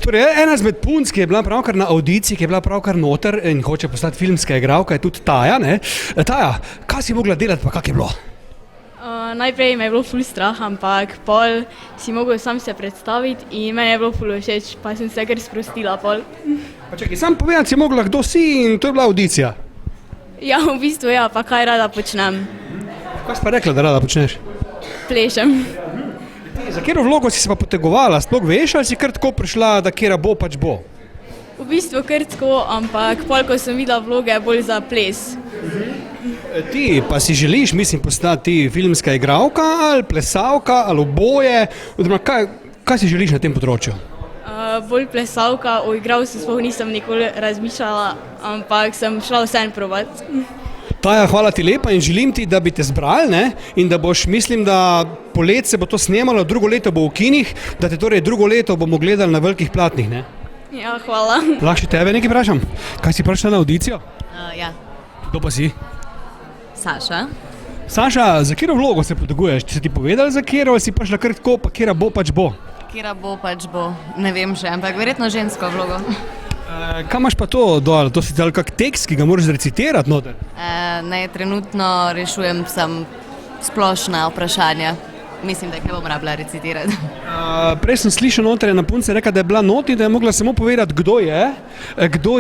Torej, ena izmed punc, ki je bila pravkar na audiciji, ki je bila pravkar noter in hoče postati filmska igralka, je tudi Taja, ne? Taja, kaj si mogla delati, pa kak je bilo? Najprej me je bilo ful strah, ampak pol si mogel sam se predstaviti in meni je bilo ful všeč, pa sem se kar sprostila pol. Pa čakaj, sam povedati si mogla, kdo si in to je bila audicija. Ja, v bistvu ja, pa kaj rada počnem. Kaj si pa rekla, da rada počneš? Plešem. Za katero vlogo si se pa potegovala? Sploh veš, ali si kar tako prišla, da katera bo, pač bo? V bistvu kar tako, ampak pol, ko sem videla vloge, je bolj za ples. Ti pa si želiš, mislim, postati filmska igralka ali plesalka ali oboje? Oziroma, kaj si želiš na tem področju? Bolj plesalka, o igralstvu sploh nisem nikoli razmišljala, ampak sem šla vseeno provat. Taja, hvala ti lepa in želim ti, da bi te zbrali, ne? In da boš, mislim, da poleti se bo to snemalo, drugo leto bo v kinih, da te torej drugo leto bomo gledali na velikih platnih, ne? Ja, hvala. Lahko še tebe nekaj vprašam? Kaj si prišla na audicijo? Ja. Kdo pa si? Saša. Saša, za katero vlogo se poteguješ? Če si ti povedali za katero, ali si prišla kar tako, pa katera bo, pač bo? Katera bo, pač bo. Ne vem še, ampak verjetno žensko vlogo. Kaj imaš pa to dol? To si dal kak tekst, ki ga moraš recitirati noter? Ne, trenutno rešujem sem splošna vprašanja. Mislim, da jih ne bom rabila recitirati. Prej sem slišal noter, ena punca rekla, da je bila noti, da je mogla samo povedati, kdo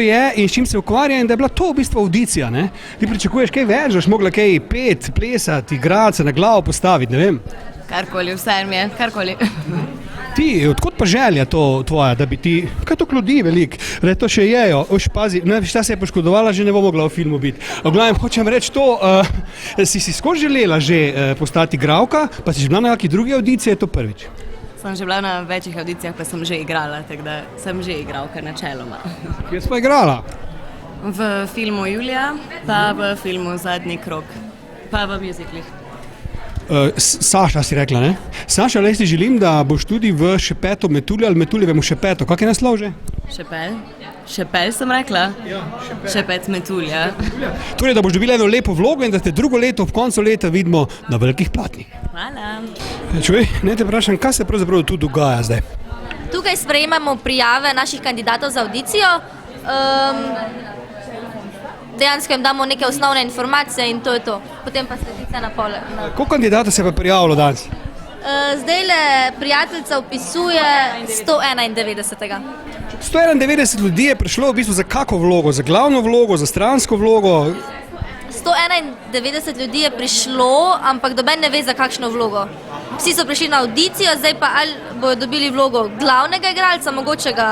je in s čim se ukvarja in da je bila to v bistvu audicija, ne? Ti pričakuješ kaj več, da boš mogla kaj pet, plesati, igrati, se na glavo postaviti, ne vem. Karkoli, vse mi je, karkoli. Ti, odkot pa želja to tvoja, da bi ti, kaj to ljudi veliko, da to še jejo, pazi, ne veš, ta se je poškodovala, že ne bo mogla v filmu biti. V glavnem, hočem reči to, si skozi želela že postati igralka, pa si že bila na kakšni drugi audiciji, je to prvič? Sem že bila na večjih audicijah, pa sem že igrala, tako da sem že igralka načeloma. Kje si pa igrala? V filmu Julija, pa v filmu Zadnji krog, pa v mjuziklih. Saša si rekla, ne? Saša, le si želim, da boš tudi v Šepetu Metulje ali Metuljevem Šepetu. Kak je naslov že? Šepel? Šepel sem rekla? Ja, Šepet Metulja. Torej, da boš dobila eno lepo vlogo in da te drugo leto, v koncu leta vidimo na velikih platnih. Hvala. Čuj, ne te vprašam, kaj se pravzaprav tu dogaja zdaj? Tukaj sprejemamo prijave naših kandidatov za audicijo. Dejansko jim damo neke osnovne informacije in to je to. Potem pa sledice na pole. Koliko kandidatov se je pa prijavilo danes? Zdajle prijateljica vpisuje 191. 191 ljudi je prišlo v bistvu za kako vlogo? Za glavno vlogo, za stransko vlogo? 191 ljudi je prišlo, ampak noben ne ve za kakšno vlogo. Vsi so prišli na audicijo, zdaj pa ali bodo dobili vlogo glavnega igralca, mogočega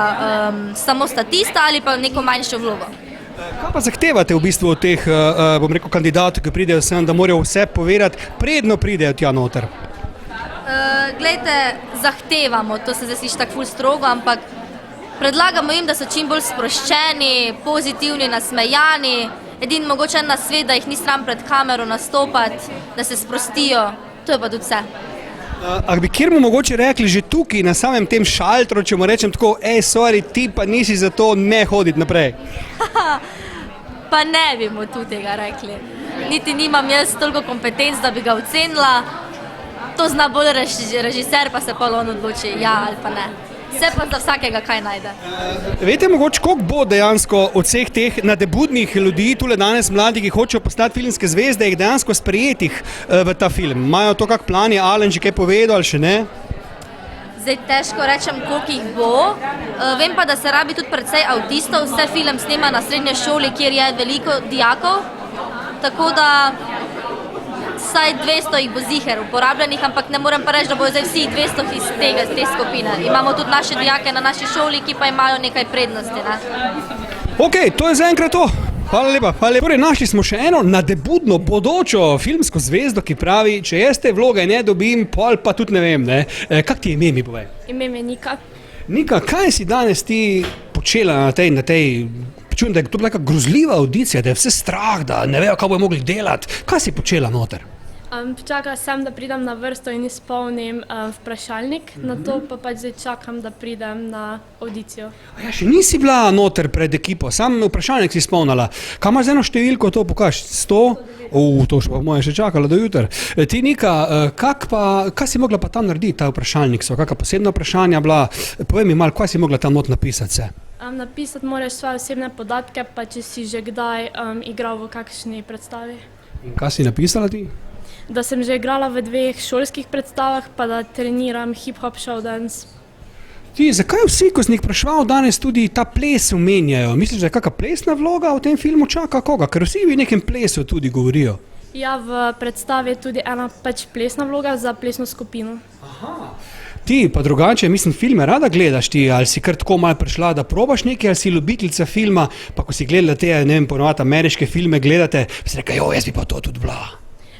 samo statista ali pa neko manjšo vlogo. Kaj pa zahtevate v bistvu od teh, bom rekel, kandidatov, ki pridejo sem, da morajo vse povedati, predno pridejo tja noter? Glejte, zahtevamo, to se zdaj sliši tako ful strogo, ampak predlagamo jim, da so čim bolj sproščeni, pozitivni, nasmejani, edin mogoče en nasvet, da jih ni sram pred kamero nastopati, da se sprostijo, to je pa tudi vse. A bi kjer mu mogoče rekli že tukaj na samem tem šaltru, če mu rečem tako, sorry, ti pa nisi za to, ne hoditi naprej? Pa ne bi mu tu tega rekli. Niti nimam jaz toliko kompetenc, da bi ga ocenila. To zna bolj režiser, pa se pa on odloči, ja ali pa ne. Vse pa za vsakega kaj najde. Veste mogoče, koliko bo dejansko od vseh teh nadebudnih ljudi, tule danes mladi, ki hočejo postati filmske zvezde, jih dejansko sprejetih v ta film? Imajo to kak plan, je Alen že kaj povedal ali še ne? Zdaj težko rečem, koliko jih bo. Vem pa, da se rabi tudi precej avtistov, vse film snema na srednje šoli, kjer je veliko dijakov, tako da vsaj 200 jih bo ziher uporabljenih, ampak ne morem pa reči, da bodo zdaj vsi 200 iz te skupine. Imamo tudi naše dijake na naši šoli, ki pa imajo nekaj prednosti, ne? Ok, to je zaenkrat to. Hvala lepa. Torej, našli smo še eno nadebudno bodočo filmsko zvezdo, ki pravi, če jaz te vloge ne dobim, pol pa tudi ne vem, ne. Kak ti je ime, mi povej? Ime mi je Nika. Nika, kaj si danes ti počela na tej čujem, da je to bila neka grozljiva audicija, da je vse strah, da ne vejo, kaj bojo mogli delati. Kaj si počela noter? Počakala sem, da pridem na vrsto in izpolnim vprašalnik, nato pa pač zdaj čakam, da pridem na avdicijo. Ja, še nisi bila noter pred ekipo, sam vprašalnik si izpolnila. Kaj imaš z eno številko, to pokaž? 100? To še pa moja še čakala do jutra. Ti, Nika, kaj si mogla pa tam narediti, ta vprašalnik? So kakšna posebna vprašanja bila? Povej mi malo, kaj si mogla tam not napisati se? Napisati moraš svoje osebne podatke, pa če si že kdaj igral v kakšni predstavi. In kaj si napisala ti? Da sem že igrala v 2 šolskih predstavah, pa da treniram hip-hop show dance. Ti, zakaj vsi, ko sem jih vprašal, danes tudi ta ples omenjajo? Misliš, da je kakšna plesna vloga v tem filmu čaka koga? Ker vsi v nekem plesu tudi govorijo. Ja, v predstavi je tudi ena pač plesna vloga za plesno skupino. Ti, pa drugače, mislim, filme rada gledaš ti, ali si kar tako malo prišla, da probaš nekaj, ali si ljubiteljica filma, pa ko si gledala te, ne vem, ponovadi ameriške filme gledate, si reka, jaz bi pa to tudi bila.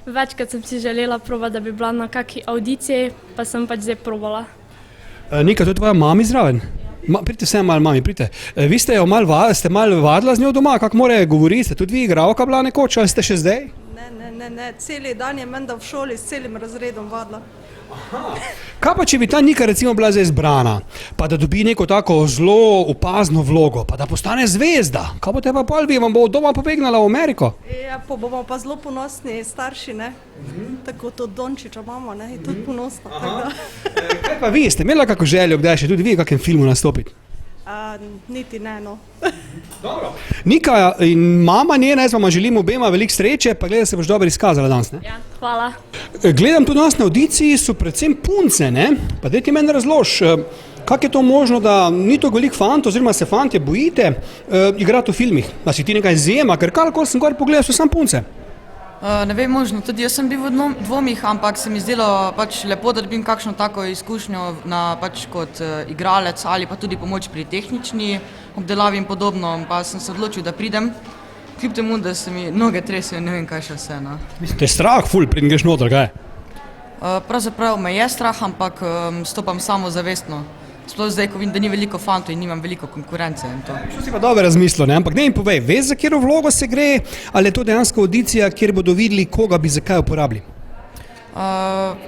Večkrat sem si želela probati, da bi bila na kakšni avdiciji, pa sem pač zdaj probala. Nika, to je tvoja mami zraven? Pridite vse malo, mami, pridite. Vi ste jo malo vadila z njo doma, kako more govoriti, ste tudi vi igralka bila nekoč, ali ste še zdaj? Ne, celi dan je menda v šoli s celim razredom vadila. Kaj pa, če bi ta Nika recimo bila zdaj izbrana, pa da dobi neko tako zelo opazno vlogo, pa da postane zvezda? Kaj boste pa pol vi, vam bo doma pobegnala v Ameriko? Ja, pa bomo pa zelo ponosni starši, ne? Tako tudi Dončiča mama, ne? Je tudi ponosna. Kaj pa vi, ste imela kako željo, kdaj še tudi vi v kakem filmu nastopiti? Niti ne, no. Dobro. Nika in mama njena, jaz vam želim obema veliko sreče, pa gleda, se boš dobro izkazala danes, ne? Ja, hvala. Gledam tudi nas na audiciji, so predvsem punce, ne? Pa daj ti meni razlož, kako je to možno, da ni to veliko fantov, oziroma se fantje bojite igrati v filmih? Da si ti nekaj izjema, ker karkoli sem gor pogledal, so samo punce. Ne vem, možno, tudi jaz sem bil v dvomih, ampak se mi zdelo pač lepo, da dobim kakšno tako izkušnjo pač kot igralec ali pa tudi pomoč pri tehnični obdelavi in podobno, pa sem se odločil, da pridem, kljub temu, da se mi noge tresejo, ne vem kaj še vse. No. Mislim, te je strah ful, preden greš noter, kaj? Pravzaprav me je strah, ampak stopam samozavestno. Sploh zdaj, ko vidim, da ni veliko fantov in nimam veliko konkurence in to. Što si pa dobro razmislil, ne? Ampak ne mi povej, veš, za katero vlogo se gre, ali je to dejansko audicija, kjer bodo videli, koga bi zakaj uporabili?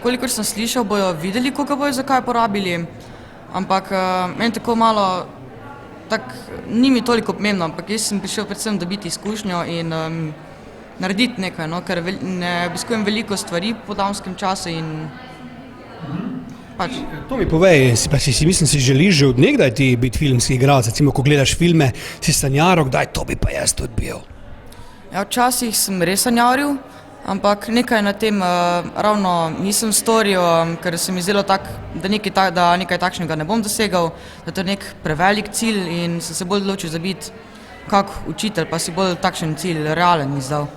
Kolikor sem slišal, bojo videli, koga bojo zakaj uporabili, ampak meni tako malo, ni mi toliko pomembno, ampak jaz sem prišel predvsem dobiti izkušnjo in narediti nekaj, no, ker ne obiskujem veliko stvari po damskem času in pač. To mi povej, mislim, si želiš že od nekdaj ti biti filmski igralec, recimo, ko gledaš filme, si sanjaro, kdaj to bi pa jaz tudi bil? Ja, včasih sem res sanjaril, ampak nekaj na tem ravno nisem storil, ker se mi zdelo tako, da nekaj takšnega ne bom dosegal, da to je nek prevelik cilj in sem se bolj odločil za biti kak učitelj, pa si bolj takšen cilj realen izdal.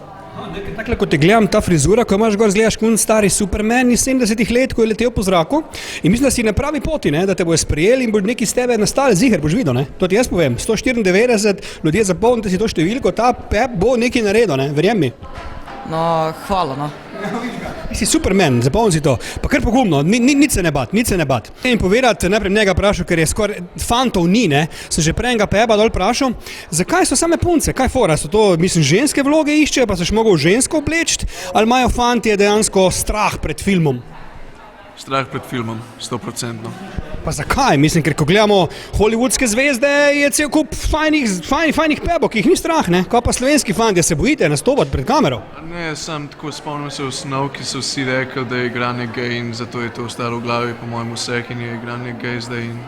Takle, ko te gledam, ta frizura, ko imaš gor, zgledaš kot stari Superman iz 70 let, ko je letel po zraku in mislim, da si na pravi poti, ne? Da te bojo sprejeli in boš neki s tebe nastali, ziher boš videl, ne? To ti jaz povem, 194, ljudje zapomnite si to številko, ta Pep bo nekaj naredil, ne? Verjem mi. No, hvala, no. Si Superman, zapomni si to, pa kar pogumno, nič se ne bat. In povedati, najprej njega vprašal, ker je skoraj fantov ni, ne, sem že prej enega Peba dol vprašal, zakaj so same punce, kaj fora, so to, mislim, ženske vloge iščejo, pa se še mogel žensko oblečiti, ali imajo fantje dejansko strah pred filmom? Strah pred filmom, 100%. Pa zakaj? Mislim, ker ko gledamo hollywoodske zvezde, je cel kup fajnih Pebov, ki jih ni strah, ne? Kaj pa slovenski fantje, se bojite nastopati pred kamero? Ne, sam tako spomnim se osnov, ki so vsi rekli, da je igranje gej in zato je to ostalo v glavi, po mojem vseh in je igranje gej zdaj in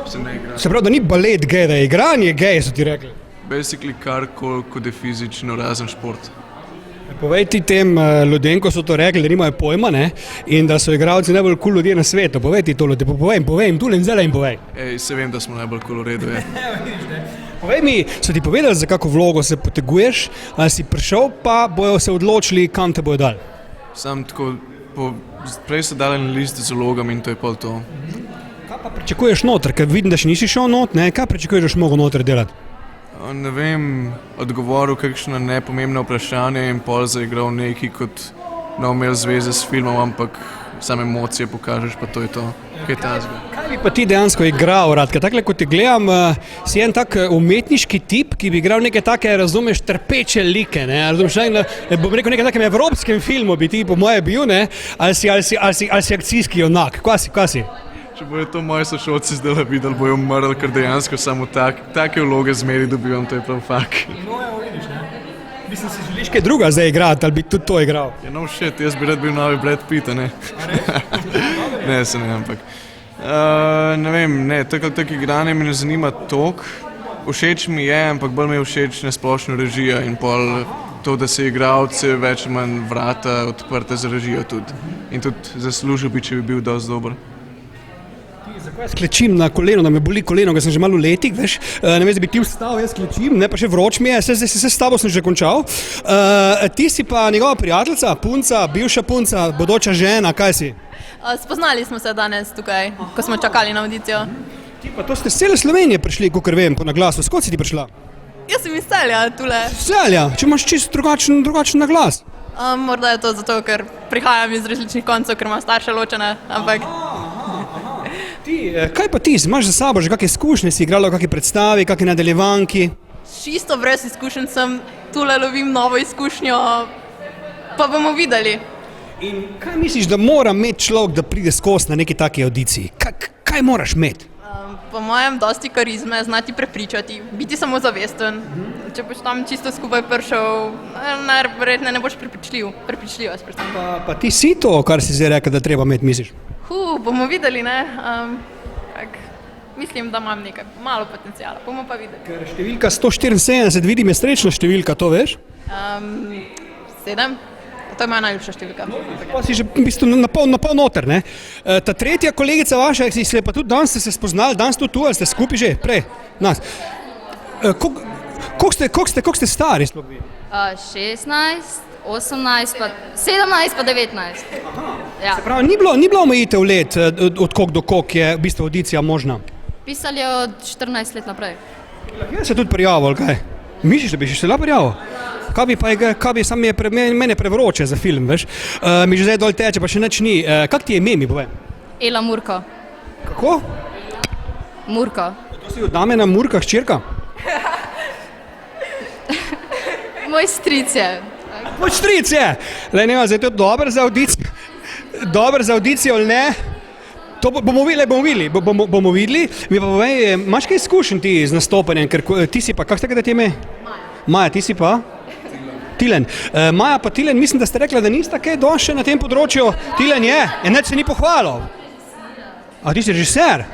se ne igra. Se pravi, da ni balet gej, da je igranje gej, so ti rekli? Basically karkoli, kot je fizično, razen šport. Povej ti tem ljudem, ko so to rekli, da nimajo pojma, ne? In da so igralci najbolj cool ljudje na svetu. Povej ti to ljudje, povej jim tule in zdaj jim povej. Se vem, da smo najbolj cool v redu, je. Povej mi, so ti povedali, za kako vlogo se poteguješ, ali si prišel, pa bojo se odločili, kam te bojo dali? Sam tako, prej so dali na list z vlogami in to je pol to. Kaj pa pričakuješ noter, ker vidim, da še nisi šel not, ne? Kaj pričakuješ, da še mogo noter delati? Ne vem, odgovoril kakšno nepomembno vprašanje in pol zaigral neki kot ne imel zveze s filmom, ampak same emocije pokažeš, pa to je to, kaj tazga. Kaj bi pa ti dejansko igral, Radka? Takle, ko te gledam, si en tak umetniški tip, ki bi igral neke take, razumeš, trpeče like, ne? Razumeš, bom rekel, nekem takem evropskem filmu bi ti po moje bil, ne? Ali si akcijski junak? Kaj si? Če bojo to moji sošolci zdaj videli, bojo umrli, ker dejansko samo take vloge zmeri dobivam, to je prav fakt. Mislim, si želiš kaj druga zdaj igrati, ali bi tudi to igral? Ja, no shit, jaz bi rad bil novi Brad Pitt, ne? Ne, se ne, ampak. Ne vem, ne, tako igranje me ne zanima toliko. Všeč mi je, ampak bolj mi je všeč nesplošno režija in pol to, da se igralce več ali manj vrata odprte za režijo tudi. In tudi zaslužil bi, če bi bil dosti dober. Jaz klečim na koleno, da me boli koleno, ker sem že malo letik, veš, namesto da bi ti vstal, jaz klečim, ne, pa še vroč mi je, zdaj se s tabo sem že končal. Ti si pa njegova prijateljica, punca, bivša punca, bodoča žena, kaj si? Spoznali smo se danes tukaj, ko smo čakali na audicijo. Ti pa to ste z cele Slovenije prišli, kakor vem, po naglasu. Skod si ti prišla? Jaz sem iz Celja, tule. Celja, če imaš čisto drugačen naglas. Morda je to zato, ker prihajam iz različnih koncev, ker imam starše ločene, ampak... Kaj pa ti, imaš za sabo že kakšne izkušnje, si igrala v kakšni predstavi, kakšni nadaljevanki? Čisto brez izkušenj sem, tule lovim novo izkušnjo, pa bomo videli. In kaj misliš, da mora imeti človek, da pride skozi na neki taki audiciji? Kaj moraš imeti? Po mojem, dosti karizme, znati prepričati, biti samozavesten. Če boš tam čisto skupaj prišel, verjetno ne boš prepričljivost predvsem. Pa ti si to, kar si zdaj rekel, da treba imeti, misliš? Bomo videli, ne? Mislim, da imam nekaj malo potencijala, bomo pa videli. Ker številka 174, vidim, je srečna številka, to veš? 7, to je moja najljubša številka. Pa si že v bistvu na pol noter, ne? Ta tretja kolegica vaša, si se pa tudi danes ste se spoznali, danes tudi tu, ali ste skupaj že, prej, nas. Koliko ste stari sploh vi? 16, 18, pa 17, pa 19. Ja. Se pravi, ni bilo omejitev let, od koliko do koliko je v bistvu audicija možna? Pisali je od 14 let naprej. Jaz se tudi prijavil, ali kaj? Misliš, da bi še la prijavil? Kaj bi sam mene prevroče za film, veš? Mi že zdaj dol teče, pa še nič ni. Kak ti je ime, mi povem? Ela Murko. Kako? Murko. To si od Damjana Murka, hčerka? Moj stric je. Moj stric je! Lej, nema, zdaj to je dober za audicijo ali ne? To bomo videli. Mi pa povej, imaš kaj izkušenj ti z nastopanjem, ker ti si pa, kak ste ga da ti ime? Maja, ti si pa? Tilen. Maja pa Tilen, mislim, da ste rekla, da nista kaj došli na tem področju. Tilen je, neč se ni pohvalil. A ti si režiser?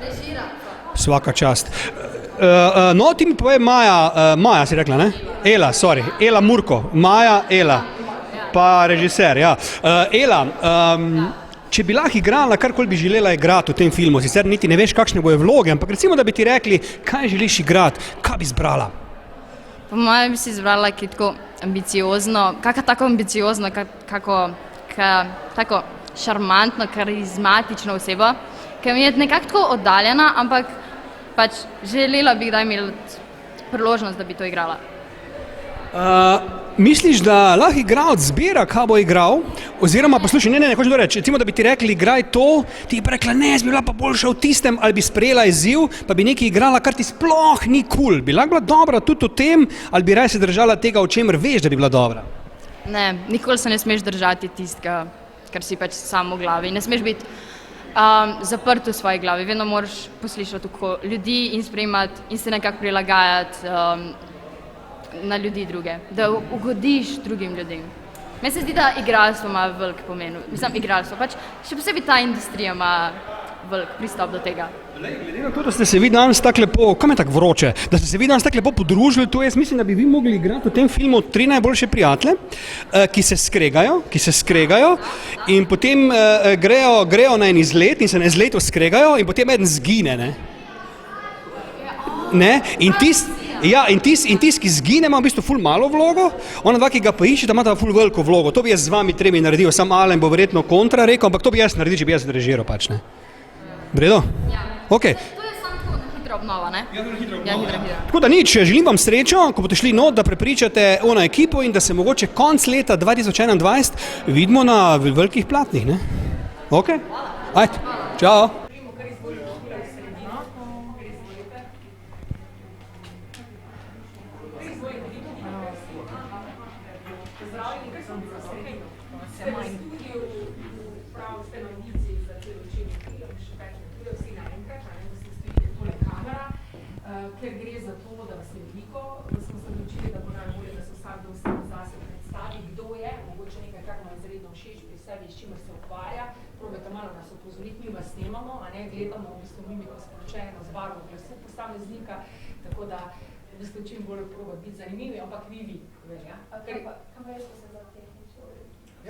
Svaka čast. No, ti mi povej Maja si rekla, ne? Ela Murko, Maja, Ela, pa režiser, ja. Ela, če bi lahko igrala, karkoli bi želela igrati v tem filmu, sicer niti ne veš, kakšne bojo vloge, ampak recimo, da bi ti rekli, kaj želiš igrati, kaj bi izbrala? Po mojem bi si izbrala tako ambiciozno, tako ambiciozno, tako šarmantno, karizmatično osebo, ki mi je nekako tako oddaljena, ampak pač želela bi, da imela priložnost, da bi to igrala. Misliš, da lahko igralec zbira, kaj bo igral? Oziroma, poslušaj, ne, hočem to reči, recimo, da bi ti rekli, igraj to, ti bi rekla, ne, jaz bi bila pa boljša v tistem, ali bi sprejela izziv, pa bi nekaj igrala, kar ti sploh ni kul. Bi lahko bila dobra tudi v tem, ali bi raje se držala tega, o čemer veš, da bi bila dobra? Ne, nikoli se ne smeš držati tistega, kar si pač sam v glavi. Ne smeš biti zaprt v svoji glavi, vedno moraš poslišati ljudi in sprejemati in se nekako prilagajati na ljudi druge, da ugodiš drugim ljudem. Meni se zdi, da igralstvo ima velik pomen, mislim igralstvo, pač še posebej ta industrija ima velik pristop do tega. Glede na to, da ste se vi danes tako lepo, kam je tako vroče, da ste se vi danes tako lepo podružili, to jaz mislim, da bi vi mogli igrati v tem filmu 3 najboljše prijatelje, ki se skregajo in potem grejo na en izlet in se na izletu skregajo in potem eden zgine, ne? In tisti, ki zgine, ima v bistvu ful malo vlogo, ona dva, ki ga pa išče, da ima ta ful veliko vlogo. To bi jaz z vami tremi naredil, sam Alen bo verjetno kontra rekel, ampak to bi jaz naredil, če bi jaz režiral pač, ne? Vredo? Ja. Ok. To je samo tako hitra obnova, ne? Ja, hitra. Tako da nič, želim vam srečo, ko boste šli not, da prepričate ono ekipo in da se mogoče konc leta 2021 vidimo na velikih platnih, ne? Ok, ajde, čao. Ker gre za to, da vas je veliko, smo se odločili, da bo najbolje, da se vsakdo zase predstavi, kdo je, mogoče nekaj, kar mu je izredno všeč pri sebi, s čimer se ukvarja. Probajte malo nas opozoriti, mi vas snemamo, a ne, gledamo v bistvu mimiko sporočeno z barvo glasu posameznika, tako da v bistvu čim bolj probati biti zanimivi, ampak vi, velja. Kam veš, da se za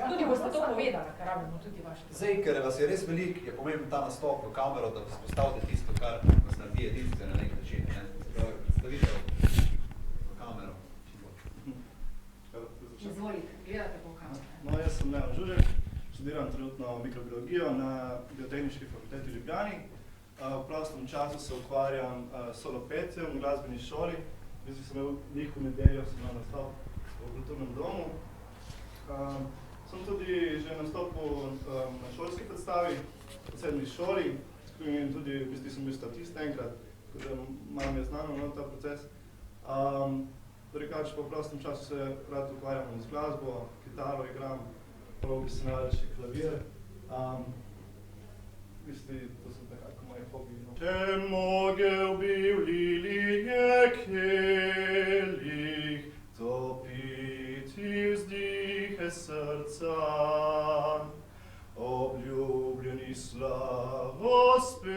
tudi boste to povedali, ker rabimo tudi vaše. Zdaj, ker vas je res veliko, je pomemben ta nastop v kamero, da spostavite tisto, kar vas naredi edinstveno na nek način. Stavite v kamero. Izvolite, gledate po kamero. No, jaz sem Leon Žužek, študiram trenutno mikrobiologijo na Biotehniški fakulteti v Ljubljani. V prostem času se ukvarjam s solopetjem v glasbeni šoli. V bistvu sem imel veliko nedeljo, sem imel nastop v kulturnem domu. Sem tudi že nastopil na šolski predstavi v 7. šoli, in tudi v bistvu sem bil statist enkrat, tako da malo mi je znano ta proces. Drugače pa v prostem času se rad ukvarjam z glasbo, kitaro igram, prav bi se navali še klavir. V bistvu to so nekako moje hobiji. Če mogel bi v lilije kelih topiti vzdihe srca, obljubljeni slavospev.